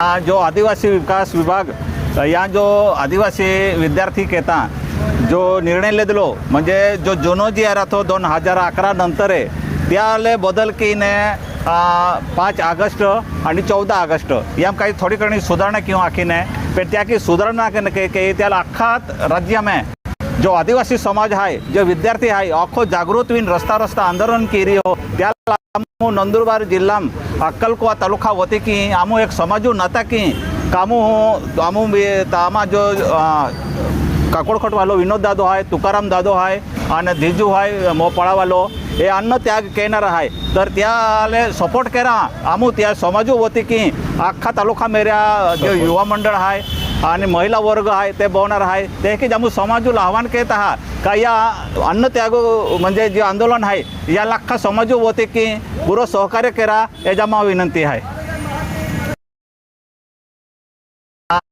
जो आदिवासी विकास विभाग या जो आदिवासी विद्यार्थी केता जो निर्णय लेदलो म्हणजे जो जुनो जी आहे तो 2011 नंतर आहे त्याले बदल कीने 5 ऑगस्ट आणि 14 ऑगस्ट या काही थोड़ी घणी सुधारणा क्यों आखीने पण त्या की सुधारणा के त्याला अख्खा राज्य में जो आदिवासी समाज है जो विद्यार्थी है आखो जागृत विन रस्ता रस्ता आंदोलन केरी हो त्याला आमू नंदुरबार जिल्हा अक्कलकोवा तालुका होते की आमू एक समाजू नता की कामू आमू आमा जो काकोडखट वालो विनोद दादो है तुकाराम दादो है आणि धीजू है मोपळा वालो हे अन्न त्याग केणार आहे तर त्याले सपोर्ट करा आमू त्या समाजू होती की अख्खा तालुका मेऱ्या जो युवा मंडळ आहे आणि महिला वर्ग आहे ते बोलणार आहे ते की आमू समाजूला आव्हान कहत आहात का या अन्न त्याग म्हणजे जे आंदोलन आहे याला अख्खा समाजू होते की पुरो सहकार्य करा याच्या विनंती आहे।